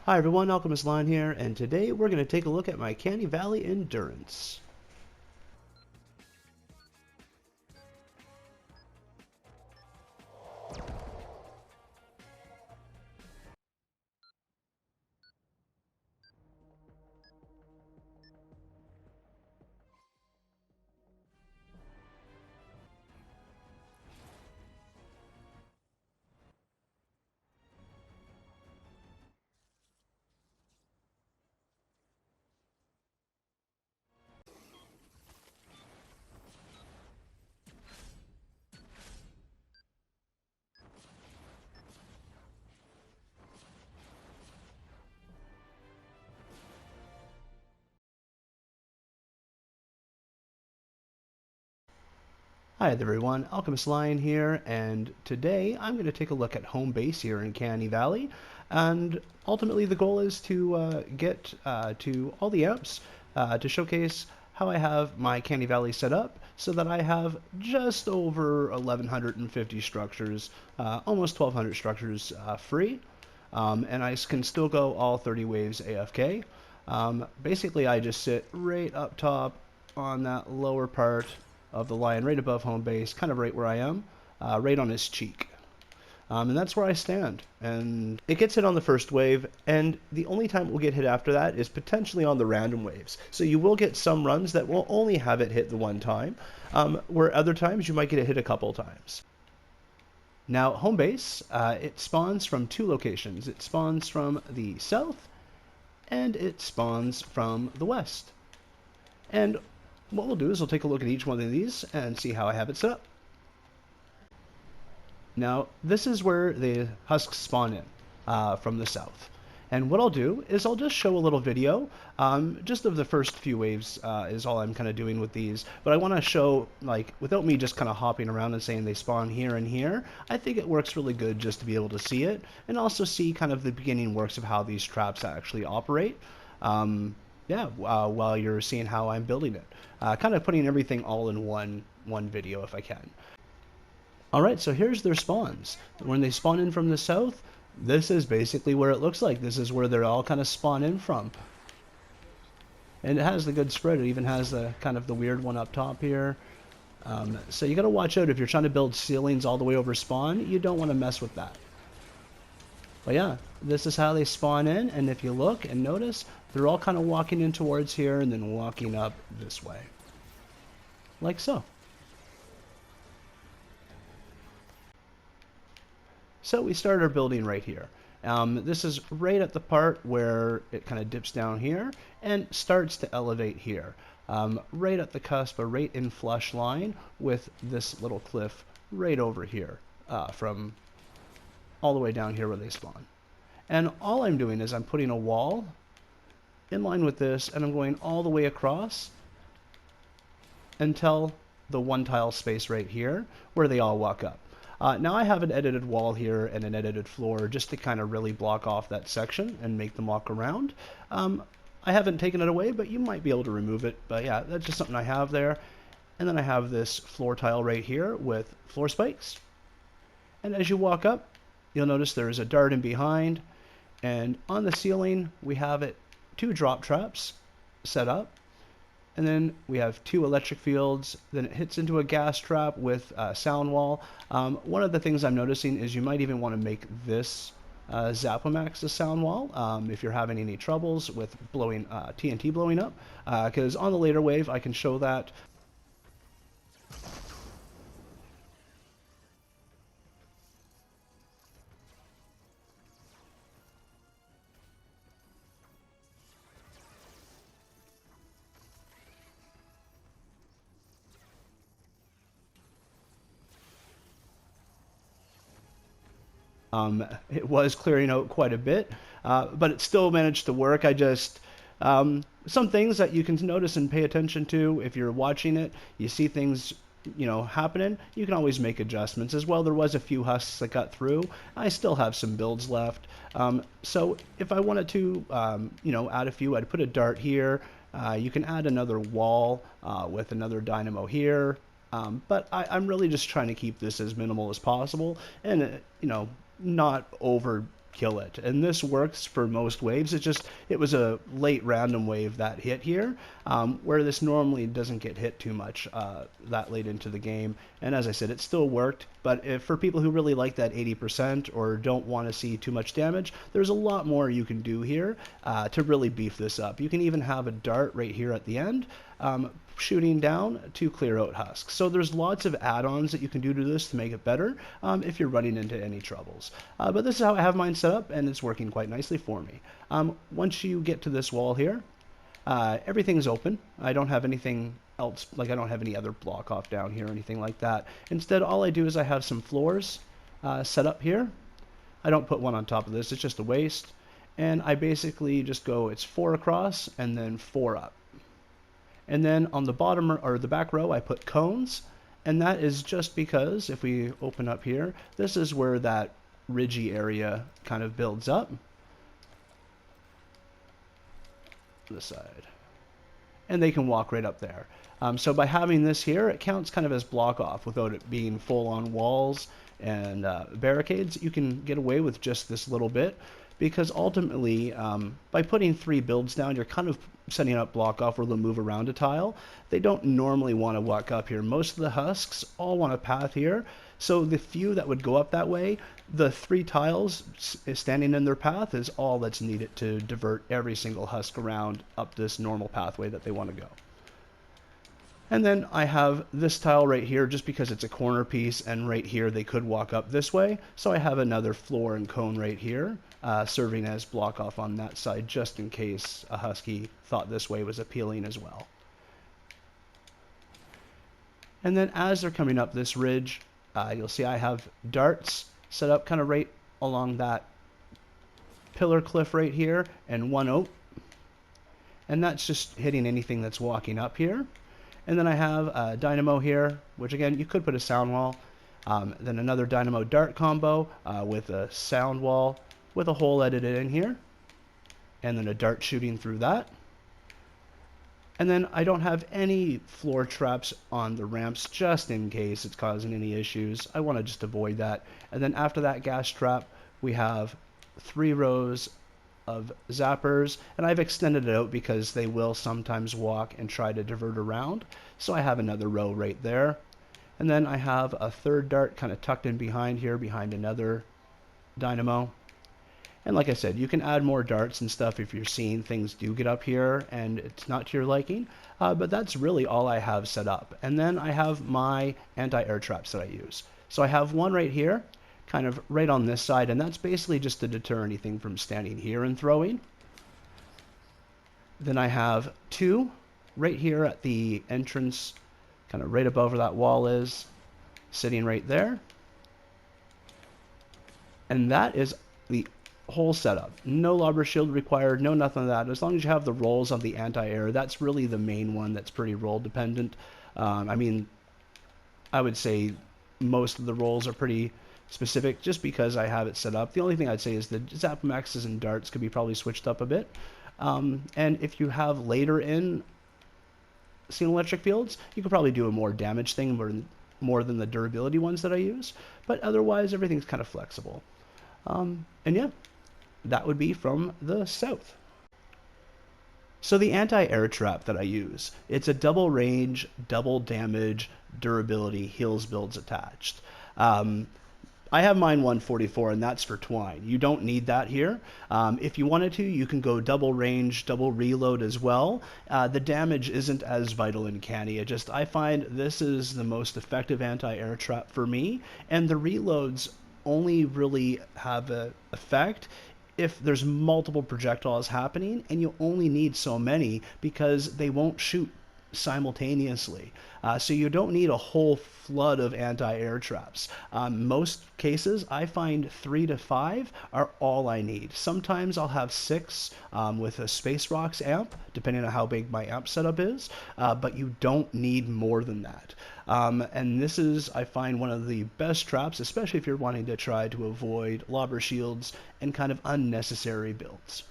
Hi everyone, Alchemist Line here, and today we're going to take a look at my Canny Valley Endurance. Hi everyone, Alchemist Lion here, and today I'm going to take a look at Homebase here in Canny Valley, and ultimately the goal is to get to all the amps to showcase how I have my Canny Valley set up so that I have just over 1150 structures, almost 1200 structures free, and I can still go all 30 waves AFK. Basically I just sit right up top on that lower part of the lion, right above home base, kind of right where I am, right on his cheek. And that's where I stand. And it gets hit on the first wave, and the only time it will get hit after that is potentially on the random waves. So you will get some runs that will only have it hit the one time, where other times you might get it hit a couple times. Now, home base, it spawns from two locations. It spawns from the south, and it spawns from the west. And what we'll do is we'll take a look at each one of these and see how I have it set up. Now, this is where the Husks spawn in from the south. And what I'll do is I'll just show a little video, just of the first few waves is all I'm kind of doing with these. But I want to show, like, without me just kind of hopping around and saying they spawn here and here, I think it works really good just to be able to see it, and also see kind of the beginning works of how these traps actually operate. While you're seeing how I'm building it. Kind of putting everything all in one video if I can. Alright, so here's their spawns. When they spawn in from the south, this is basically where it looks like. This is where they're all kind of spawn in from. And it has the good spread. It even has the kind of the weird one up top here. So you got to watch out if you're trying to build ceilings all the way over spawn. You don't want to mess with that. But yeah, this is how they spawn in, and if you look and notice, they're all kind of walking in towards here and then walking up this way. Like so. So we start our building right here. This is right at the part where it kind of dips down here and starts to elevate here. Right at the cusp, or right in flush line with this little cliff right over here from all the way down here where they spawn. And all I'm doing is I'm putting a wall in line with this, and I'm going all the way across until the one tile space right here where they all walk up. Now I have an edited wall here and an edited floor just to kind of really block off that section and make them walk around. I haven't taken it away, but you might be able to remove it. But yeah, that's just something I have there. And then I have this floor tile right here with floor spikes. And as you walk up, you'll notice there is a dart in behind, and on the ceiling we have it 2 drop traps set up, and then we have 2 electric fields. Then it hits into a gas trap with a sound wall. One of the things I'm noticing is you might even want to make this zap-o-max a sound wall if you're having any troubles with blowing TNT blowing up, because on the later wave I can show that. It was clearing out quite a bit, but it still managed to work. I just, some things that you can notice and pay attention to if you're watching it, you see things, happening, you can always make adjustments. As well, there was a few husks that got through. I still have some builds left. So if I wanted to, add a few, I'd put a dart here. You can add another wall with another dynamo here. But I'm really just trying to keep this as minimal as possible, and not over kill it. And this works for most waves. It was a late random wave that hit here, where this normally doesn't get hit too much that late into the game. And as I said, it still worked, but for people who really like that 80% or don't want to see too much damage, there's a lot more you can do here to really beef this up. You can even have a dart right here at the end, shooting down to clear out husks. So there's lots of add-ons that you can do to this to make it better if you're running into any troubles. But this is how I have mine set up, and it's working quite nicely for me. Once you get to this wall here, everything's open. I don't have anything else, like I don't have any other block off down here or anything like that. Instead, all I do is I have some floors set up here. I don't put one on top of this, it's just a waste. And I basically just go, it's 4 across and then 4 up. And then on the bottom or the back row, I put cones, and that is just because if we open up here, this is where that ridgy area kind of builds up. This side. And they can walk right up there. So by having this here, it counts kind of as block off without it being full on walls and barricades. You can get away with just this little bit, because ultimately, by putting 3 builds down, you're kind of setting up block off where they'll move around a tile. They don't normally want to walk up here. Most of the husks all want a path here. So the few that would go up that way, the 3 tiles standing in their path is all that's needed to divert every single husk around up this normal pathway that they want to go. And then I have this tile right here just because it's a corner piece, and right here they could walk up this way. So I have another floor and cone right here, serving as block off on that side just in case a husky thought this way was appealing as well. And then as they're coming up this ridge, you'll see I have darts set up kind of right along that pillar cliff right here, and 1 oak. And that's just hitting anything that's walking up here. And then I have a dynamo here, which again, you could put a sound wall. Then another dynamo dart combo with a sound wall with a hole edited in here. And then a dart shooting through that. And then I don't have any floor traps on the ramps just in case it's causing any issues. I want to just avoid that. And then after that gas trap, we have 3 rows of zappers, and I've extended it out because they will sometimes walk and try to divert around. So I have another row right there. And then I have a 3rd dart kind of tucked in behind here, behind another dynamo. And like I said, you can add more darts and stuff if you're seeing things do get up here and it's not to your liking. But that's really all I have set up. And then I have my anti-air traps that I use. So I have one right here, kind of right on this side, and that's basically just to deter anything from standing here and throwing. Then I have 2 right here at the entrance, kind of right above where that wall is, sitting right there. And that is the whole setup. No lobber shield required, no nothing of that. As long as you have the rolls of the anti-air, that's really the main one that's pretty roll dependent. I mean, I would say most of the rolls are pretty specific just because I have it set up. The only thing I'd say is the zap-o-maxes and darts could be probably switched up a bit. And if you have later in scene electric fields, you could probably do a more damage thing more than the durability ones that I use. But otherwise, everything's kind of flexible. And yeah, that would be from the south. So the anti-air trap that I use, it's a double range, double damage, durability, heals builds attached. I have mine 144, and that's for twine. You don't need that here. If you wanted to, you can go double range, double reload as well. The damage isn't as vital in Canny. I find this is the most effective anti-air trap for me, and the reloads only really have an effect if there's multiple projectiles happening, and you only need so many because they won't shoot simultaneously. So you don't need a whole flood of anti-air traps. Most cases, I find 3 to 5 are all I need. Sometimes I'll have 6 with a Space Rocks amp, depending on how big my amp setup is, but you don't need more than that. And this is, I find, one of the best traps, especially if you're wanting to try to avoid lobber shields and kind of unnecessary builds.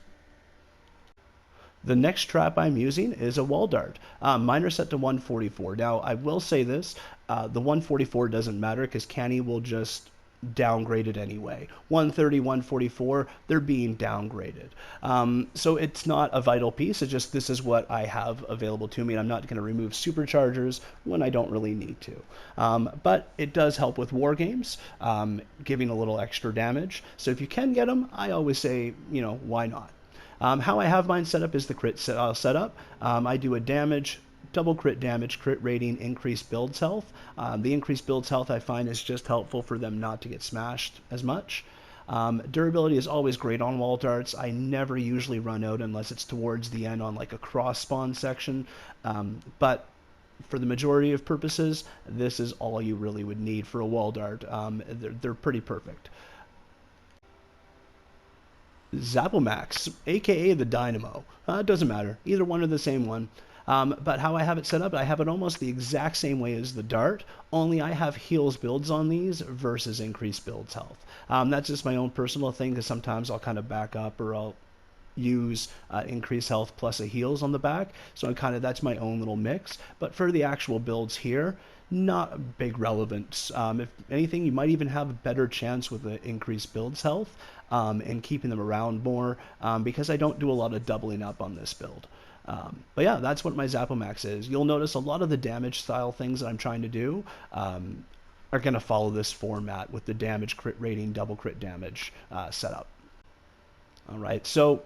The next trap I'm using is a wall dart. Mine are set to 144. Now, I will say this, the 144 doesn't matter because Canny will just downgraded anyway. 130, 144, they're being downgraded. So it's not a vital piece. It's just this is what I have available to me, and I'm not going to remove superchargers when I don't really need to. But it does help with war games, giving a little extra damage. So if you can get them, I always say, you know, why not? How I have mine set up is the crit setup. I do a damage, double crit damage, crit rating, increased build's health. The increased build's health I find is just helpful for them not to get smashed as much. Durability is always great on wall darts. I never usually run out unless it's towards the end on like a cross spawn section. But for the majority of purposes, this is all you really would need for a wall dart. They're pretty perfect. Zap-o-max, aka the Dynamo. It doesn't matter. Either one or the same one. But how I have it set up, I have it almost the exact same way as the Dart, only I have heals builds on these versus increased builds health. That's just my own personal thing, because sometimes I'll kind of back up or I'll use increased health plus a heals on the back. So that's my own little mix. But for the actual builds here, not a big relevance. If anything, you might even have a better chance with the increased builds health and keeping them around more because I don't do a lot of doubling up on this build. But yeah, that's what my zap-o-max is. You'll notice a lot of the damage style things that I'm trying to do are going to follow this format with the damage, crit rating, double crit damage setup. All right, so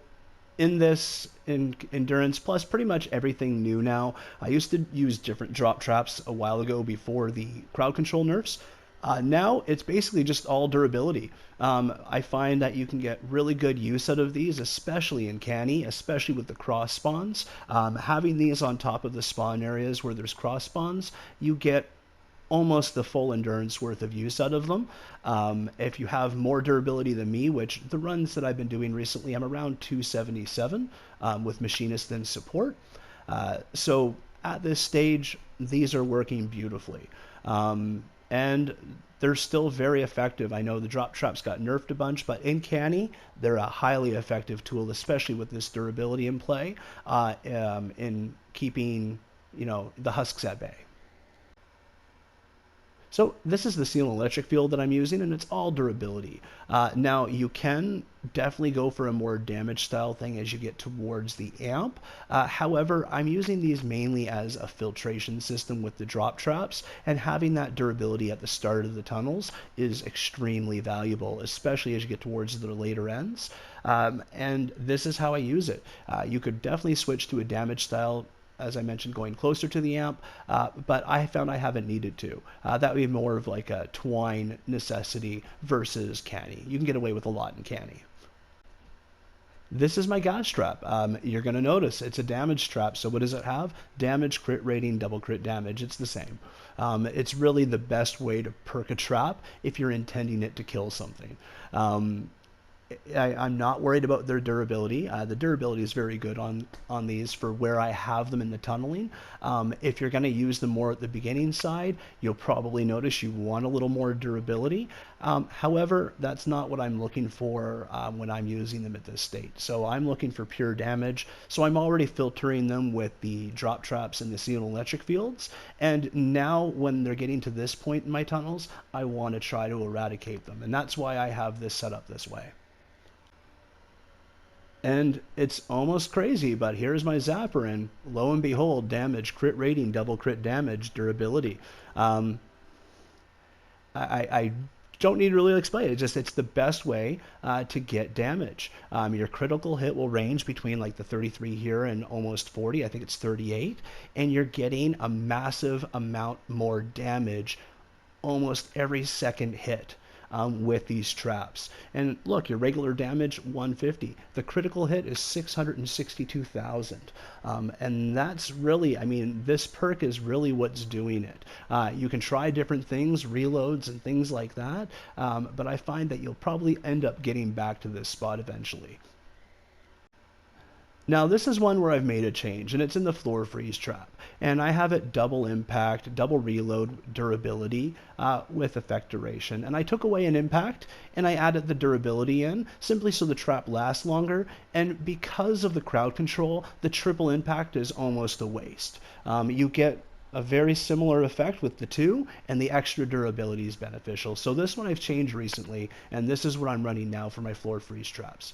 in this endurance plus pretty much everything new now. I used to use different drop traps a while ago before the crowd control nerfs. Now it's basically just all durability. I find that you can get really good use out of these, especially in Canny, especially with the cross spawns. Having these on top of the spawn areas where there's cross spawns, you get almost the full endurance worth of use out of them. If you have more durability than me, which the runs that I've been doing recently, I'm around 277 with machinist and support. So at this stage, these are working beautifully. And they're still very effective. I know the drop traps got nerfed a bunch, but in Canny, they're a highly effective tool, especially with this durability in play, in keeping, you know, the Husks at bay. So this is the Seal Electric field that I'm using, and it's all durability. Now, you can definitely go for a more damage style thing as you get towards the amp. However, I'm using these mainly as a filtration system with the drop traps, and having that durability at the start of the tunnels is extremely valuable, especially as you get towards the later ends. And this is how I use it. You could definitely switch to a damage style, as I mentioned, going closer to the amp, but I found I haven't needed to. That would be more of like a twine necessity versus Canny. You can get away with a lot in Canny. This is my gas trap. You're going to notice it's a damage trap. So what does it have? Damage, crit rating, double crit damage. It's the same. It's really the best way to perk a trap if you're intending it to kill something. I'm not worried about their durability. The durability is very good on these for where I have them in the tunneling. If you're going to use them more at the beginning side, you'll probably notice you want a little more durability. However, that's not what I'm looking for when I'm using them at this state. So I'm looking for pure damage. So I'm already filtering them with the drop traps and the Seal Electric fields. And now when they're getting to this point in my tunnels, I want to try to eradicate them. And that's why I have this set up this way. And it's almost crazy, but here's my zapper, and lo and behold, damage, crit rating, double crit damage, durability. I don't need to really explain it. It's the best way to get damage. Your critical hit will range between like the 33 here and almost 40. I think it's 38. And you're getting a massive amount more damage almost every second hit. With these traps. And look, your regular damage 150. The critical hit is 662,000. And that's really, I mean, this perk is really what's doing it. You can try different things, reloads and things like that, but I find that you'll probably end up getting back to this spot eventually. Now this is one where I've made a change, and it's in the floor freeze trap, and I have it double impact, double reload durability with effect duration, and I took away an impact and I added the durability in simply so the trap lasts longer. And because of the crowd control, the triple impact is almost a waste. You get a very similar effect with the two, and the extra durability is beneficial. So this one I've changed recently, and this is what I'm running now for my floor freeze traps.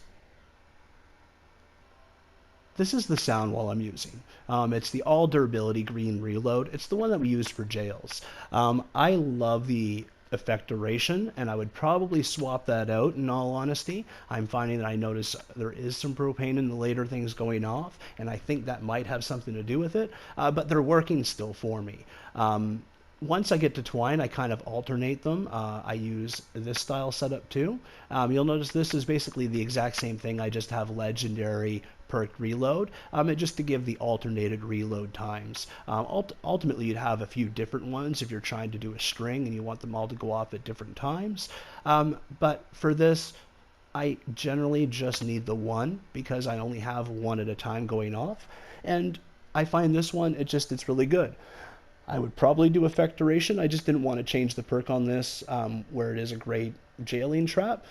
This is the sound wall I'm using. It's the all durability green reload. It's the one that we use for jails. I love the effect duration, and I would probably swap that out in all honesty. I'm finding that I notice there is some propane in the later things going off, and I think that might have something to do with it, but they're working still for me. Once I get to twine, I kind of alternate them. I use this style setup too. You'll notice this is basically the exact same thing. I just have legendary perk reload, just to give the alternated reload times. Ultimately, you'd have a few different ones if you're trying to do a string and you want them all to go off at different times. But for this, I generally just need the one because I only have one at a time going off. And I find this one, it's really good. I would probably do effect duration. I just didn't want to change the perk on this where it is a great jailing trap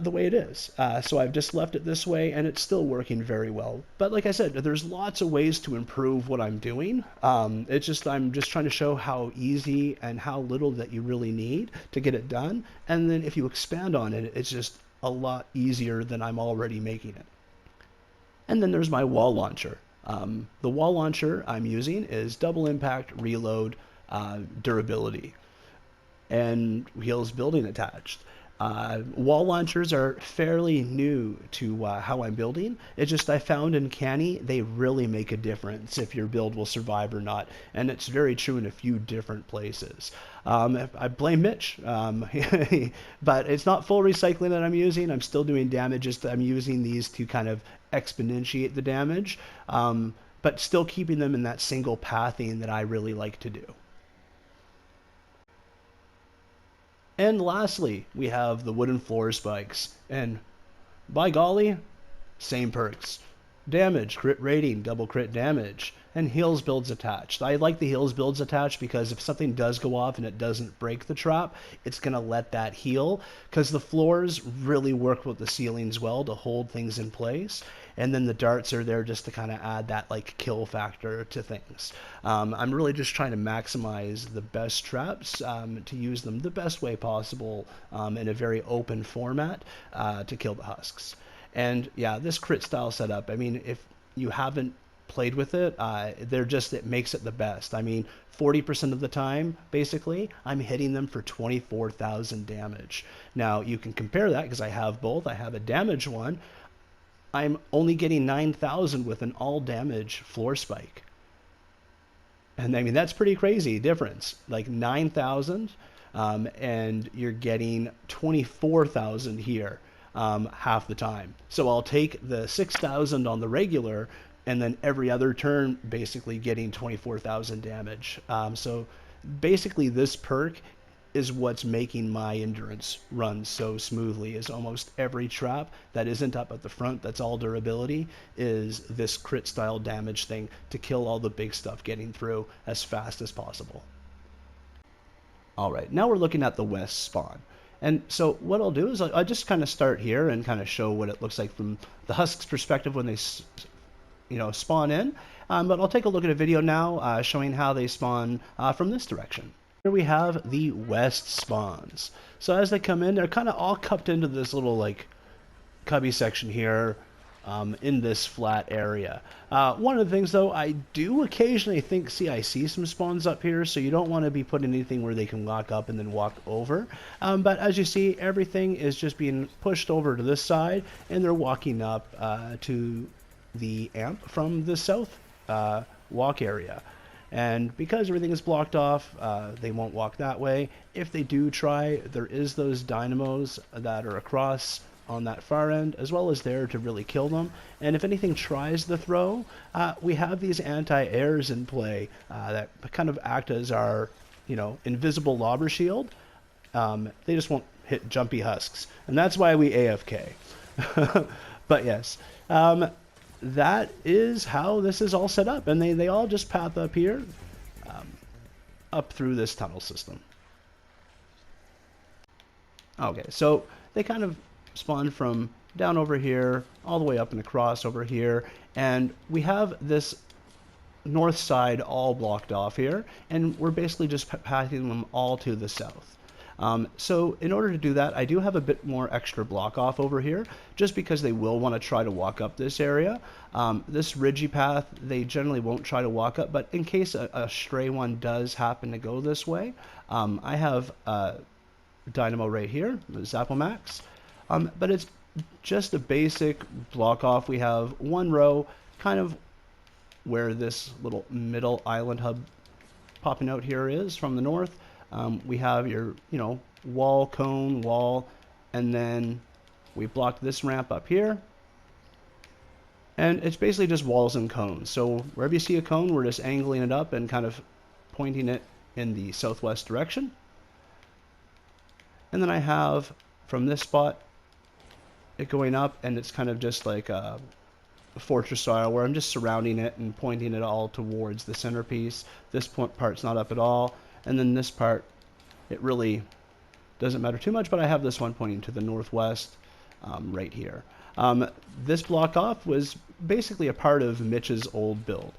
the way it is. So I've just left it this way, and it's still working very well. But like I said, there's lots of ways to improve what I'm doing. I'm just trying to show how easy and how little that you really need to get it done. And then if you expand on it, it's just a lot easier than I'm already making it. And then there's my wall launcher. The wall launcher I'm using is double impact reload durability and wheels building attached. Wall launchers are fairly new to how I'm building. It's just I found in Canny they really make a difference if your build will survive or not, and it's very true in a few different places. I blame Mitch, but it's not full recycling that I'm using. I'm still doing damage. I'm using these to kind of exponentiate the damage, but still keeping them in that single pathing that I really like to do. And lastly, we have the wooden floor spikes, and by golly, same perks. Damage, crit rating, double crit damage, and heals builds attached. I like the heals builds attached because if something does go off and it doesn't break the trap, it's going to let that heal, because the floors really work with the ceilings well to hold things in place, and then the darts are there just to kind of add that like kill factor to things. I'm really just trying to maximize the best traps to use them the best way possible in a very open format to kill the husks. And yeah, this crit style setup, I mean, if you haven't played with it, it makes it the best. I mean, 40% of the time, basically, I'm hitting them for 24,000 damage. Now, you can compare that because I have both. I have a damage one. I'm only getting 9,000 with an all damage floor spike. And I mean, that's pretty crazy difference. Like 9,000, and you're getting 24,000 here. Half the time. So I'll take the 6,000 on the regular, and then every other turn basically getting 24,000 damage. So basically this perk is what's making my endurance run so smoothly, is almost every trap that isn't up at the front that's all durability is this crit style damage thing to kill all the big stuff getting through as fast as possible. Alright, now we're looking at the west spawn. And so what I'll do is I'll just kind of start here and kind of show what it looks like from the Husks perspective when they spawn in. But I'll take a look at a video now showing how they spawn from this direction. Here we have the west spawns. So as they come in, they're kind of all cupped into this little like cubby section here. In this flat area. One of the things though, I do occasionally I see some spawns up here, so you don't want to be putting anything where they can lock up and then walk over. But as you see, everything is just being pushed over to this side, and they're walking up to the amp from the south walk area. And because everything is blocked off, they won't walk that way. If they do try, there is those dynamos that are across on that far end, as well as there to really kill them. And if anything tries the throw, we have these anti-airs in play that kind of act as our, invisible lobber shield. They just won't hit jumpy husks, and that's why we AFK. But yes, that is how this is all set up, and they all just path up here, up through this tunnel system. Okay, so they kind of spawn from down over here all the way up and across over here, and we have this north side all blocked off here, and we're basically just pathing them all to the south. So in order to do that, I do have a bit more extra block off over here, just because they will want to try to walk up this area. This ridgy path, they generally won't try to walk up, but in case a stray one does happen to go this way, I have a dynamo right here, zap-o-max, but it's just a basic block off. We have one row kind of where this little middle island hub popping out here is from the north. We have your, wall, cone, wall, and then we blocked this ramp up here. And it's basically just walls and cones. So wherever you see a cone, we're just angling it up and kind of pointing it in the southwest direction. And then I have from this spot it going up, and it's kind of just like a fortress style where I'm just surrounding it and pointing it all towards the centerpiece. This part's not up at all. And then this part, it really doesn't matter too much, but I have this one pointing to the northwest right here. This block off was basically a part of Mitch's old build.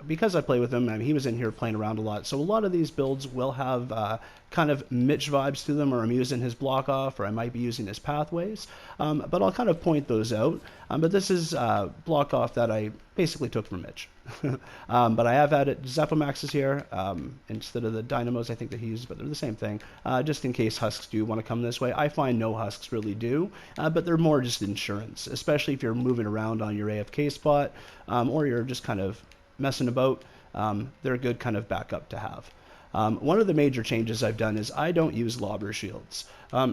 Because I play with him, he was in here playing around a lot, so a lot of these builds will have kind of Mitch vibes to them, or I'm using his block off, or I might be using his pathways, but I'll kind of point those out. But this is block off that I basically took from Mitch. But I have added zap-o-maxes here instead of the dynamos I think that he used, but they're the same thing, just in case Husks do want to come this way. I find no Husks really do, but they're more just insurance, especially if you're moving around on your AFK spot, or you're just kind of messing about. They're a good kind of backup to have. One of the major changes I've done is I don't use lobber shields.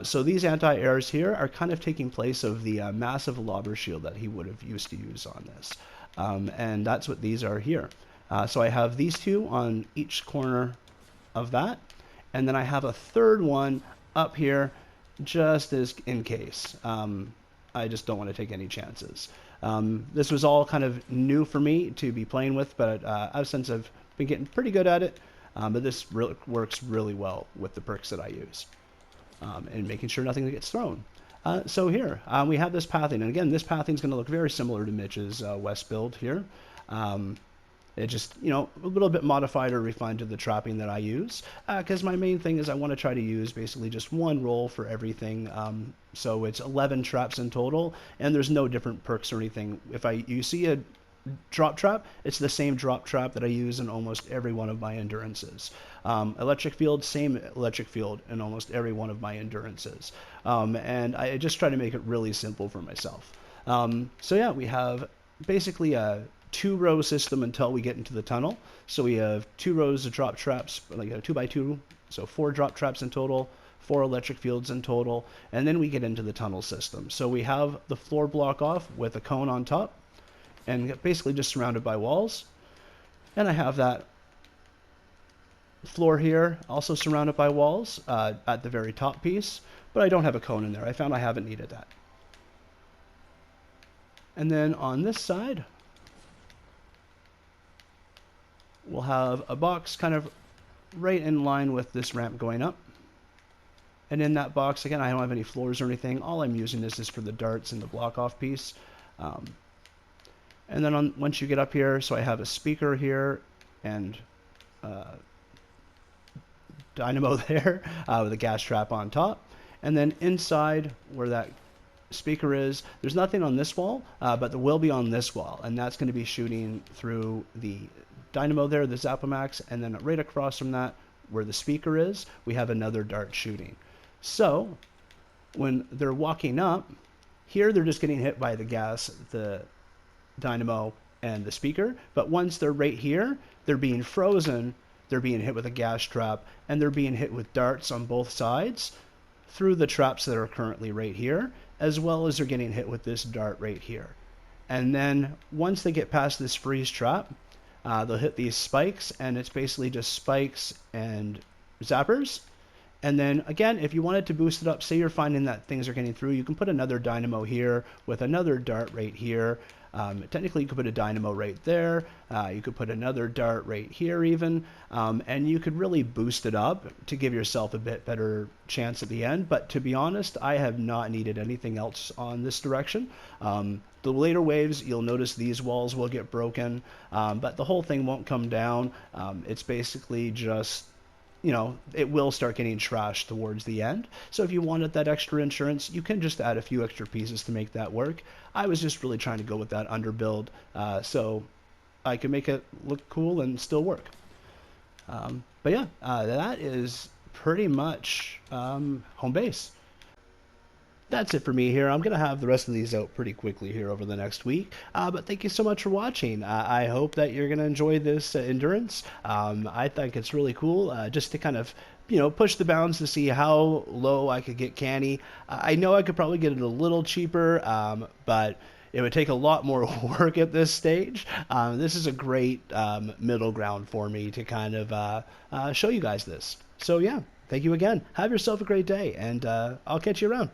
So these anti-airs here are kind of taking place of the massive lobber shield that he would have used to use on this. And that's what these are here. So I have these two on each corner of that. And then I have a third one up here just as in case. I just don't want to take any chances. This was all kind of new for me to be playing with, but since I've been getting pretty good at it. But this works really well with the perks that I use, and making sure nothing gets thrown. So here we have this pathing, and again, this pathing is going to look very similar to Mitch's west build here. It just, a little bit modified or refined to the trapping that I use, because my main thing is I want to try to use basically just one roll for everything. So it's 11 traps in total, and there's no different perks or anything. If you see a drop trap, it's the same drop trap that I use in almost every one of my endurances. Electric field, same electric field in almost every one of my endurances. And I just try to make it really simple for myself. So yeah, we have basically a 2-row system until we get into the tunnel. So we have 2 rows of drop traps, like a 2x2, so 4 drop traps in total, 4 electric fields in total, and then we get into the tunnel system. So we have the floor block off with a cone on top, and basically just surrounded by walls. And I have that floor here also surrounded by walls at the very top piece, but I don't have a cone in there. I found I haven't needed that. And then on this side, we'll have a box kind of right in line with this ramp going up. And in that box, again, I don't have any floors or anything. All I'm using is this for the darts and the block off piece. And then once you get up here, so I have a speaker here and dynamo there with a gas trap on top. And then inside where that speaker is, there's nothing on this wall, but there will be on this wall. And that's going to be shooting through the dynamo there, the zap-o-max. And then right across from that, where the speaker is, we have another dart shooting. So when they're walking up, here they're just getting hit by the gas, the dynamo and the speaker, but once they're right here, they're being frozen, they're being hit with a gas trap, and they're being hit with darts on both sides through the traps that are currently right here, as well as they're getting hit with this dart right here. And then once they get past this freeze trap, they'll hit these spikes, and it's basically just spikes and zappers. And then again, if you wanted to boost it up, say you're finding that things are getting through, you can put another dynamo here with another dart right here. Technically, you could put a dynamo right there. You could put another dart right here even. And you could really boost it up to give yourself a bit better chance at the end. But to be honest, I have not needed anything else on this direction. The The later waves, you'll notice these walls will get broken, but the whole thing won't come down. It's basically just, you know, it will start getting trashed towards the end. So if you wanted that extra insurance, you can just add a few extra pieces to make that work. I was just really trying to go with that underbuild, so I can make it look cool and still work. But yeah, that is pretty much Homebase. That's it for me here. I'm going to have the rest of these out pretty quickly here over the next week. But thank you so much for watching. I hope that you're going to enjoy this endurance. I think it's really cool just to kind of, you know, push the bounds to see how low I could get Canny. I know I could probably get it a little cheaper, but it would take a lot more work at this stage. This is a great middle ground for me to kind of show you guys this. So yeah, thank you again. Have yourself a great day, and I'll catch you around.